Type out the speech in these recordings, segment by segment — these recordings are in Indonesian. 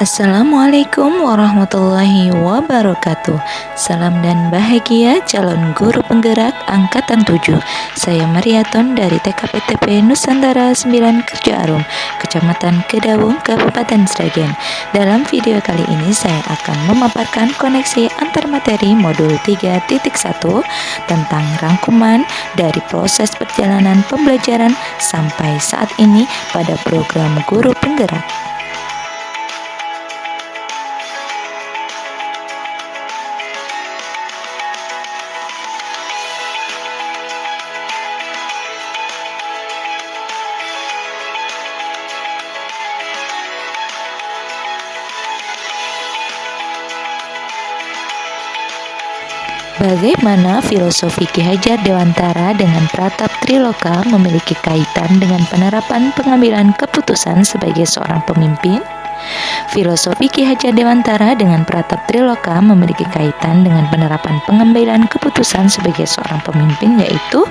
Assalamualaikum warahmatullahi wabarakatuh. Salam dan bahagia calon guru penggerak angkatan 7. Saya Mariaton dari TKPTP Nusantara 9 Kerja Arum, Kecamatan Kedawung, Kabupaten Sragen. Dalam video kali ini saya akan memaparkan koneksi antar materi modul 3.1 tentang rangkuman dari proses perjalanan pembelajaran sampai saat ini pada program guru penggerak. Bagaimana filosofi Ki Hajar Dewantara dengan Pratap Triloka memiliki kaitan dengan penerapan pengambilan keputusan sebagai seorang pemimpin? Filosofi Ki Hajar Dewantara dengan Pratap Triloka memiliki kaitan dengan penerapan pengambilan keputusan sebagai seorang pemimpin, yaitu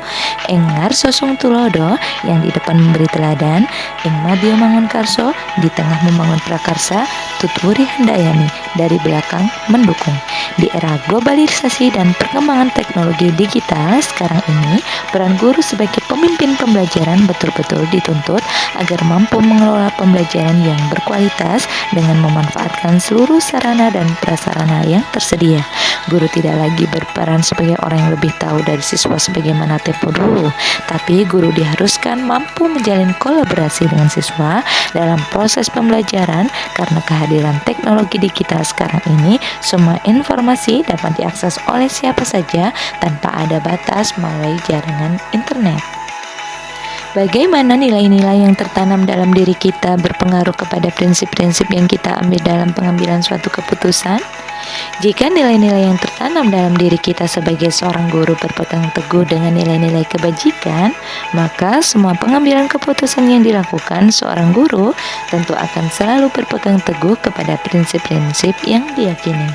Engar Sosung Tulodo yang di depan memberi teladan, Ing Madya Mangun Karso di tengah membangun prakarsa, Tutwuri Handayani dari belakang mendukung. Di era globalisasi dan perkembangan teknologi digital sekarang ini, peran guru sebagai pemimpin pembelajaran betul-betul dituntut agar mampu mengelola pembelajaran yang berkualitas dengan memanfaatkan seluruh sarana dan prasarana yang tersedia. Guru tidak lagi berperan sebagai orang yang lebih tahu dari siswa sebagaimana tempo dulu, tapi guru diharuskan mampu menjalin kolaborasi dengan siswa dalam proses pembelajaran. Karena kehadiran teknologi digital sekarang ini, semua informasi dapat diakses oleh siapa saja tanpa ada batas melalui jaringan internet. Bagaimana nilai-nilai yang tertanam dalam diri kita berpengaruh kepada prinsip-prinsip yang kita ambil dalam pengambilan suatu keputusan? Jika nilai-nilai yang tertanam dalam diri kita sebagai seorang guru berpegang teguh dengan nilai-nilai kebajikan, maka semua pengambilan keputusan yang dilakukan seorang guru tentu akan selalu berpegang teguh kepada prinsip-prinsip yang diyakini.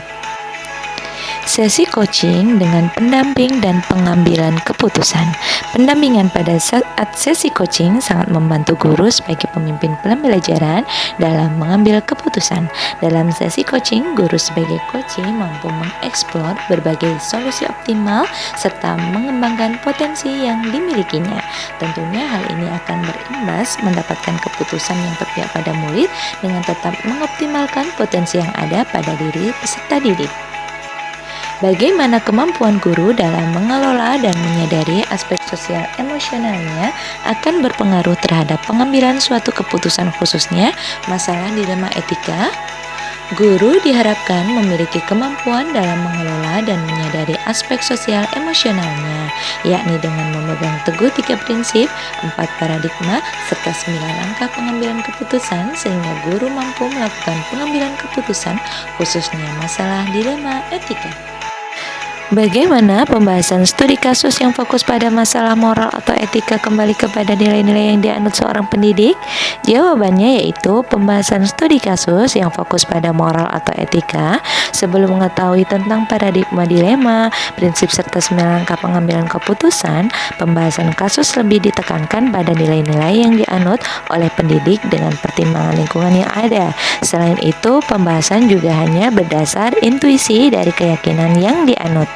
Sesi coaching dengan pendamping dan pengambilan keputusan. Pendampingan pada saat sesi coaching sangat membantu guru sebagai pemimpin pembelajaran dalam mengambil keputusan. Dalam sesi coaching, guru sebagai coach mampu mengeksplor berbagai solusi optimal serta mengembangkan potensi yang dimilikinya. Tentunya hal ini akan berimbas mendapatkan keputusan yang berpihak pada murid dengan tetap mengoptimalkan potensi yang ada pada diri peserta didik. Bagaimana kemampuan guru dalam mengelola dan menyadari aspek sosial emosionalnya akan berpengaruh terhadap pengambilan suatu keputusan, khususnya masalah dilema etika. Guru diharapkan memiliki kemampuan dalam mengelola dan menyadari aspek sosial emosionalnya, yakni dengan memegang teguh 3 prinsip, 4 paradigma, serta 9 langkah pengambilan keputusan, sehingga guru mampu melakukan pengambilan keputusan khususnya masalah dilema etika. Bagaimana pembahasan studi kasus yang fokus pada masalah moral atau etika kembali kepada nilai-nilai yang dianut seorang pendidik? Jawabannya yaitu pembahasan studi kasus yang fokus pada moral atau etika sebelum mengetahui tentang paradigma dilema, prinsip serta 9 langkah pengambilan keputusan. Pembahasan kasus lebih ditekankan pada nilai-nilai yang dianut oleh pendidik dengan pertimbangan lingkungan yang ada. Selain itu, pembahasan juga hanya berdasar intuisi dari keyakinan yang dianut.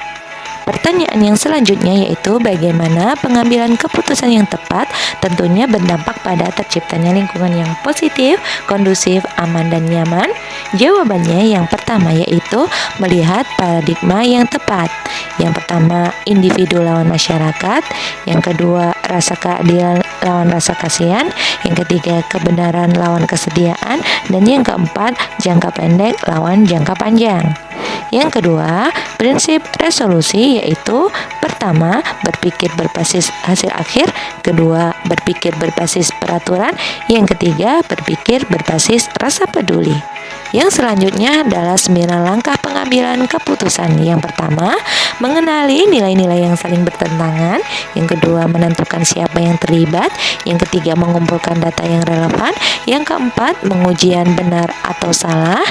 Pertanyaan yang selanjutnya yaitu bagaimana pengambilan keputusan yang tepat tentunya berdampak pada terciptanya lingkungan yang positif, kondusif, aman, dan nyaman. Jawabannya yang pertama yaitu melihat paradigma yang tepat. Yang pertama, individu lawan masyarakat. Yang kedua, rasa keadilan lawan rasa kasihan. Yang ketiga, kebenaran lawan kesediaan. Dan yang keempat, jangka pendek lawan jangka panjang. Yang kedua, prinsip resolusi yaitu pertama, berpikir berbasis hasil akhir, kedua, berpikir berbasis peraturan, yang ketiga, berpikir berbasis rasa peduli. Yang selanjutnya adalah 9 langkah pengambilan keputusan. Yang pertama, mengenali nilai-nilai yang saling bertentangan. Yang kedua, menentukan siapa yang terlibat. Yang ketiga, mengumpulkan data yang relevan. Yang keempat, pengujian benar atau salah.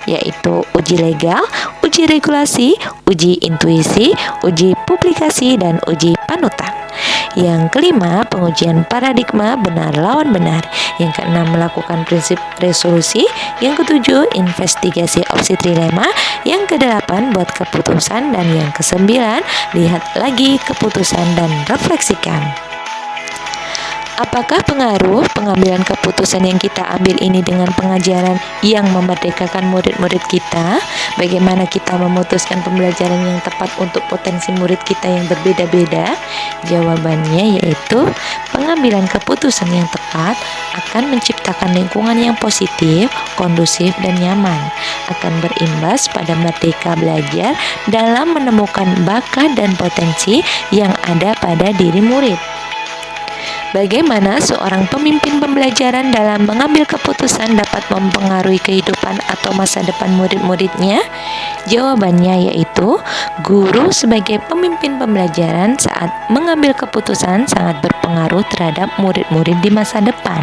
yaitu uji legal, uji regulasi, uji intuisi, uji publikasi, dan uji panutan. Yang kelima, pengujian paradigma benar lawan benar. Yang keenam, melakukan prinsip resolusi. Yang ketujuh, investigasi opsi trilema. Yang kedelapan, buat keputusan. Dan yang kesembilan, lihat lagi keputusan dan refleksikan. Apakah pengaruh pengambilan keputusan yang kita ambil ini dengan pengajaran yang memerdekakan murid-murid kita? Bagaimana kita memutuskan pembelajaran yang tepat untuk potensi murid kita yang berbeda-beda? Jawabannya yaitu pengambilan keputusan yang tepat akan menciptakan lingkungan yang positif, kondusif, dan nyaman. Akan berimbas pada merdeka belajar dalam menemukan bakat dan potensi yang ada pada diri murid. Bagaimana seorang pemimpin pembelajaran dalam mengambil keputusan dapat mempengaruhi kehidupan atau masa depan murid-muridnya? Jawabannya yaitu guru sebagai pemimpin pembelajaran saat mengambil keputusan sangat berpengaruh terhadap murid-murid di masa depan.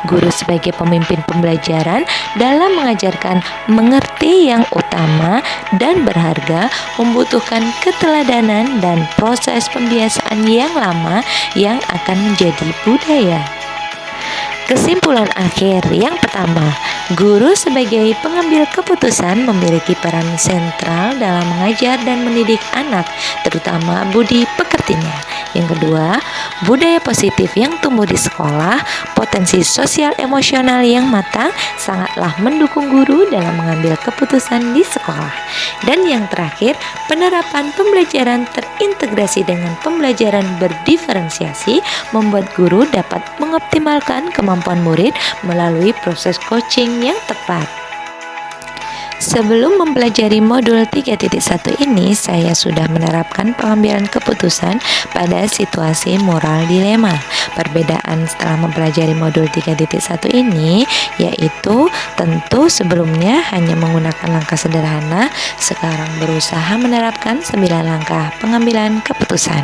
Guru sebagai pemimpin pembelajaran dalam mengajarkan mengerti yang utama dan berharga membutuhkan keteladanan dan proses pembiasaan yang lama yang akan menjadi budaya. Kesimpulan akhir yang pertama, guru sebagai pengambil keputusan memiliki peran sentral dalam mengajar dan mendidik anak, terutama budi pekertinya. Yang kedua, budaya positif yang tumbuh di sekolah, potensi sosial emosional yang matang sangatlah mendukung guru dalam mengambil keputusan di sekolah. Dan yang terakhir, penerapan pembelajaran terintegrasi dengan pembelajaran berdiferensiasi membuat guru dapat mengoptimalkan kemampuan murid melalui proses coaching yang tepat. Sebelum mempelajari modul 3.1 ini, saya sudah menerapkan pengambilan keputusan pada situasi moral dilema. Perbedaan setelah mempelajari modul 3.1 ini yaitu tentu sebelumnya hanya menggunakan langkah sederhana, sekarang berusaha menerapkan 9 langkah pengambilan keputusan.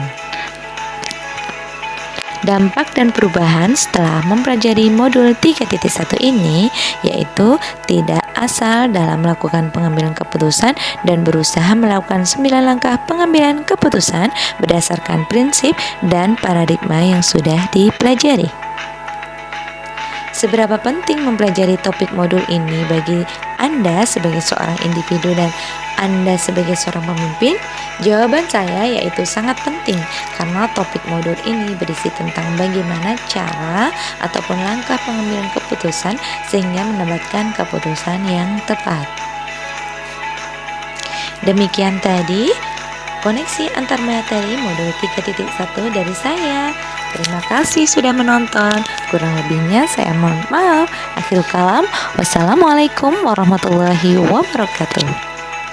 Dampak dan perubahan setelah mempelajari modul 3.1 ini yaitu tidak asal dalam melakukan pengambilan keputusan dan berusaha melakukan 9 langkah pengambilan keputusan berdasarkan prinsip dan paradigma yang sudah dipelajari. Seberapa penting mempelajari topik modul ini bagi Anda sebagai seorang individu dan Anda sebagai seorang pemimpin? Jawaban saya yaitu sangat penting, karena topik modul ini berisi tentang bagaimana cara ataupun langkah pengambilan keputusan sehingga mendapatkan keputusan yang tepat. Demikian tadi koneksi antar materi modul 3.1 dari saya. Terima kasih sudah menonton. Kurang lebihnya saya mohon maaf. Akhirul kalam. Wassalamualaikum warahmatullahi wabarakatuh.